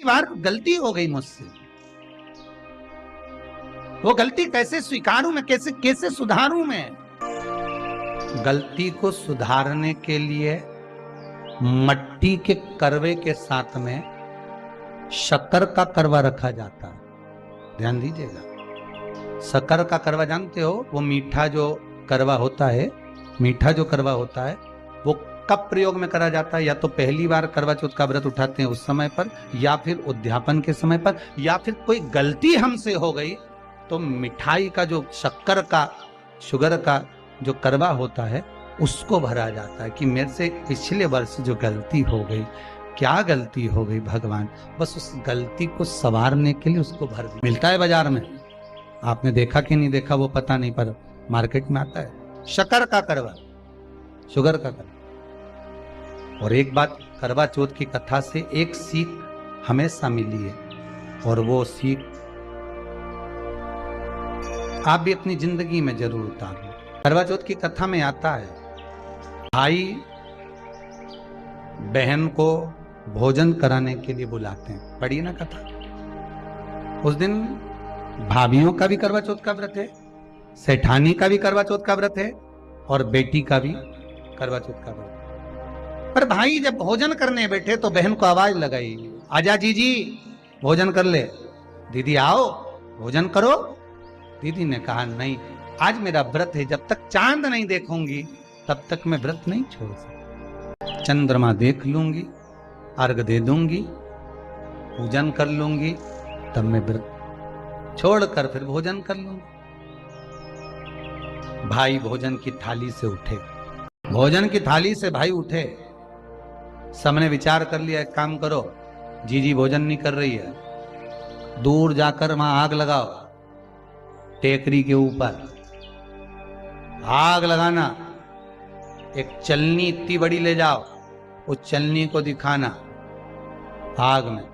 बार गलती हो गई मुझसे, वो गलती कैसे स्वीकारूं मैं, कैसे कैसे सुधारूं मैं? गलती को सुधारने के लिए मट्टी के करवे के साथ में शक्कर का करवा रखा जाता है। ध्यान दीजिएगा, शक्कर का करवा जानते हो, वो मीठा जो करवा होता है, मीठा जो करवा होता है वो कब प्रयोग में करा जाता है? या तो पहली बार करवा चौथ का व्रत उठाते हैं उस समय पर, या फिर उद्यापन के समय पर, या फिर कोई गलती हमसे हो गई तो मिठाई का जो शक्कर का, शुगर का जो करवा होता है उसको भरा जाता है कि मेरे से पिछले वर्ष जो गलती हो गई, क्या गलती हो गई भगवान, बस उस गलती को संवारने के लिए उसको भर दिया। मिलता है बाजार में, आपने देखा कि नहीं देखा वो पता नहीं, पर मार्केट में आता है शक्कर का करवा, शुगर का करवा। और एक बात, करवा चौथ की कथा से एक सीख हमेशा मिली है, और वो सीख आप भी अपनी जिंदगी में जरूर उतारो। करवा चौथ की कथा में आता है, भाई बहन को भोजन कराने के लिए बुलाते हैं, पढ़िए ना कथा। उस दिन भाभियों का भी करवा चौथ का व्रत है, सेठानी का भी करवा चौथ का व्रत है, और बेटी का भी करवा चौथ का व्रत है। पर भाई जब भोजन करने बैठे तो बहन को आवाज लगाई, आजा जीजी भोजन कर ले। दीदी आओ भोजन करो। दीदी ने कहा नहीं, आज मेरा व्रत है, जब तक चांद नहीं देखूंगी तब तक मैं व्रत नहीं छोड़ सकती। चंद्रमा देख लूंगी, अर्घ दे दूंगी, पूजन कर लूंगी, तब मैं व्रत छोड़कर फिर भोजन कर लूंगी। भाई भोजन की थाली से उठे, भोजन की थाली से भाई उठे, सबने विचार कर लिया, एक काम करो, जीजी भोजन नहीं कर रही है, दूर जाकर वहां आग लगाओ, टेकरी के ऊपर आग लगाना, एक चलनी इतनी बड़ी ले जाओ, उस चलनी को दिखाना आग में,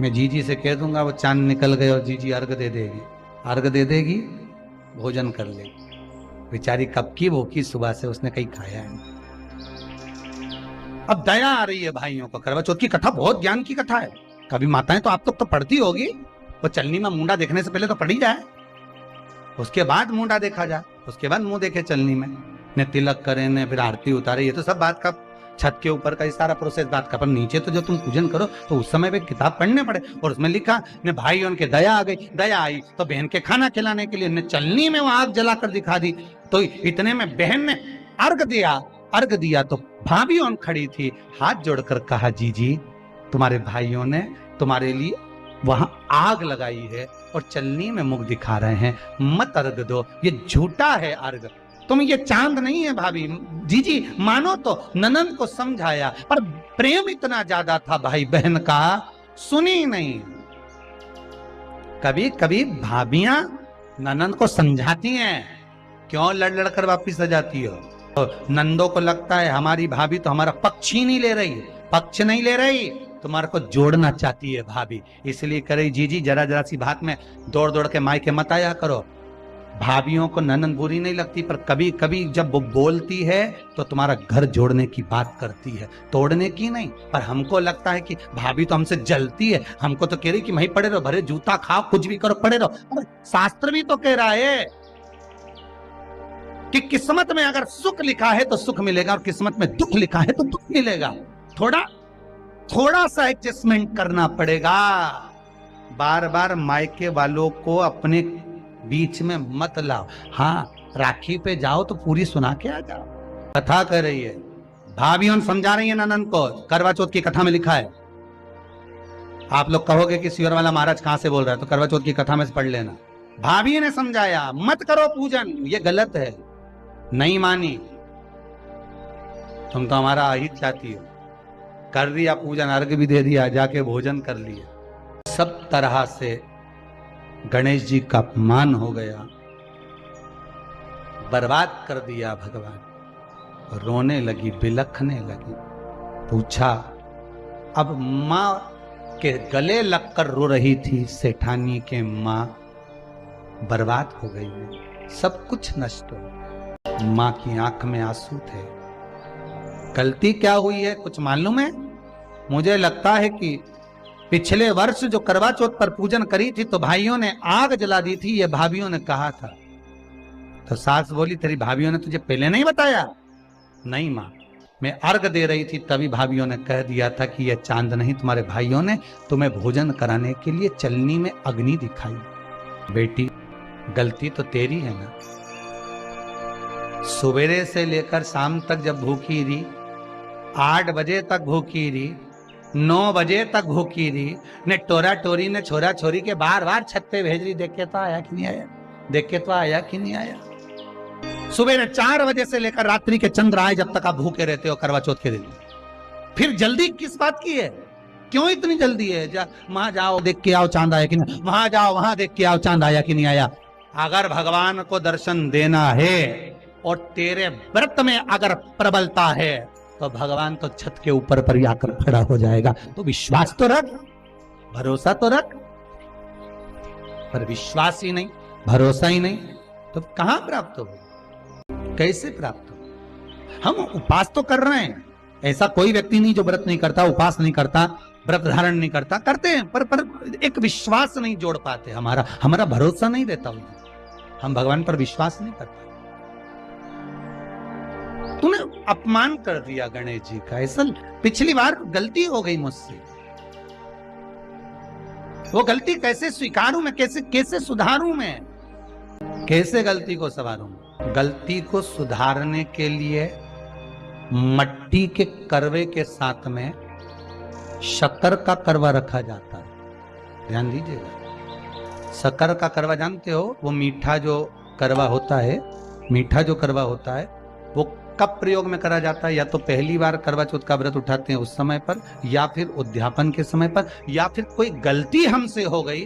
मैं जीजी से कह दूंगा वो चांद निकल गए और जीजी अर्घ दे देगी, अर्घ दे देगी, भोजन कर लेगी। बेचारी कब की भूखी, सुबह से उसने कहीं खाया है। अब दया आ रही है भाइयों को। करवा चौथ की कथा बहुत ज्ञान की कथा है, कभी माताएं तो आप लोग तो पढ़ती होगी, वो चलनी में मुंडा देखने से पहले तो पढ़ी जाए, उसके बाद मुंडा देखा जाए, उसके बाद मुंह देखे चलनी में, ने तिलक करे, ने फिर आरती उतारे, ये तो सब बात का छत के ऊपर का ये सारा प्रोसेस बात का। पर नीचे तो जो तुम पूजन करो तो उस समय पे किताब पढ़ने पड़े, और उसमें लिखा ने भाई उनके दया आ गई, दया आई तो बहन के खाना खिलाने के लिए ने चलनी में वो आग जलाकर दिखा दी। तो इतने में बहन ने अर्घ दिया, अर्घ दिया तो भाभी उन खड़ी थी, हाथ जोड़कर कहा, जीजी तुम्हारे भाइयों ने तुम्हारे लिए वहां आग लगाई है और चलनी में मुख दिखा रहे हैं, मत अर्घ दो, ये झूठा है अर्घ, तुम ये चांद नहीं है भाभी। जीजी मानो तो ननन को समझाया, पर प्रेम इतना ज्यादा था भाई बहन का, सुनी नहीं। कभी कभी भाभियां ननन को समझाती हैं, क्यों लड़ लड़ कर वापिस आ जाती हो? तो नंदों को लगता है हमारी भाभी तो हमारा पक्ष ही नहीं ले रही, पक्ष नहीं ले रही, तुम्हारे को जोड़ना चाहती है भाभी, इसलिए करे जीजी जरा जरा सी बात में दौड़ दौड़ के मायके मत आया करो। भाभियों को ननन बुरी नहीं लगती, पर कभी कभी जब वो बोलती है तो तुम्हारा घर जोड़ने की बात करती है, तोड़ने की नहीं। पर हमको लगता है कि भाभी तो हमसे जलती है, हमको तो कह रही कि वहीं पड़े रहो, भरे जूता खाओ, कुछ भी करो, पड़े रहो। अरे शास्त्र भी तो कह रहा है कि किस्मत में अगर सुख लिखा है तो सुख मिलेगा, और किस्मत में दुख लिखा है तो दुख मिलेगा। थोड़ा सा एडजस्टमेंट करना पड़ेगा। बार बार मायके वालों को अपने बीच में मत लाओ। हाँ, राखी पे जाओ तो पूरी सुना के आ जाओ। कथा कर रही है, भाभी समझा रही है ननन को, करवा चौथ की कथा में लिखा है। आप लोग कहोगे कि सियर वाला महाराज कहां से बोल रहा है, तो करवा चौथ की कथा में से पढ़ लेना। भाभी ने समझाया, मत करो पूजन, ये गलत है, नहीं मानी, तुम तो हमारा अहित चाहती हो, कर दिया पूजन, अर्घ भी दे दिया, जाके भोजन कर लिया। सब तरह से गणेश जी का अपमान हो गया, बर्बाद कर दिया भगवान। रोने लगी, बिलखने लगी। पूछा, अब माँ के गले लगकर रो रही थी सेठानी के माँ, बर्बाद हो गई है, सब कुछ नष्ट हो। माँ की आंख में आंसू थे। गलती क्या हुई है कुछ मालूम है? मुझे लगता है कि पिछले वर्ष जो करवा चौथ पर पूजन करी थी तो भाइयों ने आग जला दी थी, ये भाभियों ने कहा था। तो सास बोली तेरी भाभियों ने तुझे पहले नहीं बताया? नहीं माँ, मैं अर्घ दे रही थी तभी भाभियों ने कह दिया था कि यह चांद नहीं, तुम्हारे भाइयों ने तुम्हें भोजन कराने के लिए चलनी में अग्नि दिखाई। बेटी गलती तो तेरी है ना, सवेरे से लेकर शाम तक जब भूखी रही, 8 बजे तक भूखी रही, 9 बजे तक भूखी रही, ने टोरा टोरी ने छोरा छोरी के बार बार छत पे भेज रही, देख के तो आया कि नहीं आया, देख के तो आया कि नहीं आया। सुबह 4 बजे से लेकर रात्रि के चंद्र आए जब तक आप भूखे रहते हो करवा चौथ के दिन। फिर जल्दी किस बात की है? क्यों इतनी जल्दी है? वहां जाओ देख के आओ चांद आया कि नहीं, वहां जाओ वहां देख के आओ चांद आया कि नहीं आया। अगर भगवान को दर्शन देना है और तेरे व्रत में अगर प्रबलता है तो भगवान तो छत के ऊपर पर आकर खड़ा हो जाएगा। तो विश्वास तो रख, भरोसा तो रख। पर विश्वास ही नहीं, भरोसा ही नहीं, तो कहां प्राप्त हो, कैसे प्राप्त हो? हम उपास तो कर रहे हैं, ऐसा कोई व्यक्ति नहीं जो व्रत नहीं करता, उपास नहीं करता, व्रत धारण नहीं करता, करते हैं, पर एक विश्वास नहीं जोड़ पाते। हमारा भरोसा नहीं रहता उन्हें, हम भगवान पर विश्वास नहीं करते। तूने अपमान कर दिया गणेश जी का, ऐसा पिछली बार गलती हो गई मुझसे, वो गलती कैसे स्वीकारूं मैं, कैसे सुधारूं मैं, कैसे गलती को संवारूं? गलती को सुधारने के लिए मट्टी के करवे के साथ में शक्कर का करवा रखा जाता है। ध्यान दीजिएगा, शक्कर का करवा जानते हो, वो मीठा जो करवा होता है, मीठा जो करवा होता है वो कब प्रयोग में करा जाता है? या तो पहली बार करवा चौथ का व्रत उठाते हैं उस समय पर, या फिर उद्यापन के समय पर, या फिर कोई गलती हमसे हो गई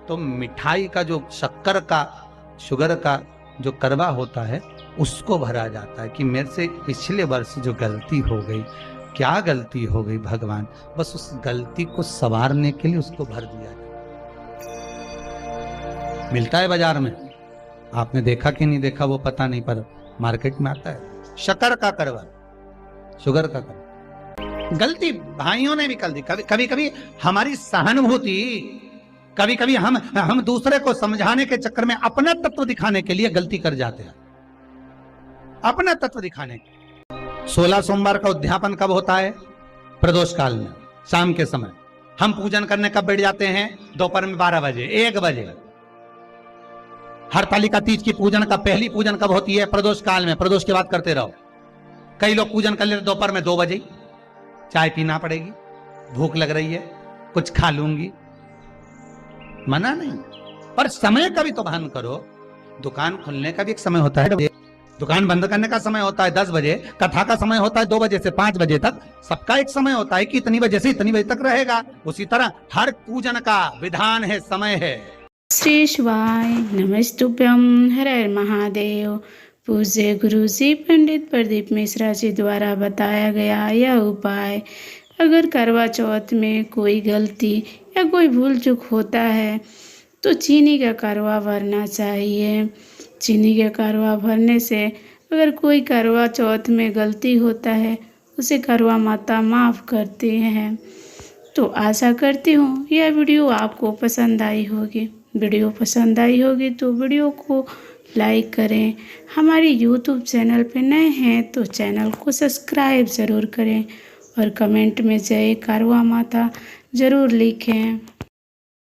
तो मिठाई का जो शक्कर का, शुगर का जो करवा होता है उसको भरा जाता है कि मेरे से पिछले वर्ष जो गलती हो गई, क्या गलती हो गई भगवान, बस उस गलती को संवारने के लिए उसको भर दिया जाता। मिलता है बाजार में, आपने देखा कि नहीं देखा वो पता नहीं, पर मार्केट में आता है शक्कर का करवा, शुगर का करवा। गलती भाइयों ने भी कर दी। कभी कभी हमारी सहानुभूति, कभी कभी हम दूसरे को समझाने के चक्कर में अपना तत्व दिखाने के लिए गलती कर जाते हैं, अपना तत्व दिखाने के। 16 सोमवार का उद्यापन कब होता है? प्रदोष काल में, शाम के समय। हम पूजन करने कब बैठ जाते हैं? दोपहर में 12 बजे, 1 बजे। हरतालिका तीज की पूजन का पहली पूजन कब होती है? प्रदोष काल में, प्रदोष के बाद करते रहो। कई लोग पूजन कर लेते दोपहर में 2 बजे, चाय पीना पड़ेगी, भूख लग रही है, कुछ खा लूंगी, मना नहीं, पर समय का भी तो भान करो। दुकान खुलने का भी एक समय होता है, दुकान बंद करने का समय होता है 10 बजे, कथा का समय होता है 2 बजे से 5 बजे तक, सबका एक समय होता है कि इतनी बजे से इतनी बजे तक रहेगा। उसी तरह हर पूजन का विधान है, समय है। श्री शिवाय नमस्तुभ्यं, हर हर महादेव। पूज्य गुरु जी पंडित प्रदीप मिश्रा जी द्वारा बताया गया यह उपाय, अगर करवा चौथ में कोई गलती या कोई भूल चूक होता है तो चीनी का करवा भरना चाहिए। चीनी के करवा भरने से अगर कोई करवा चौथ में गलती होता है उसे करवा माता माफ़ करती हैं। तो आशा करती हूँ यह वीडियो आपको पसंद आई होगी। वीडियो पसंद आई होगी तो वीडियो को लाइक करें। हमारे यूट्यूब चैनल पे नए हैं तो चैनल को सब्सक्राइब ज़रूर करें और कमेंट में जय करवा माता ज़रूर लिखें।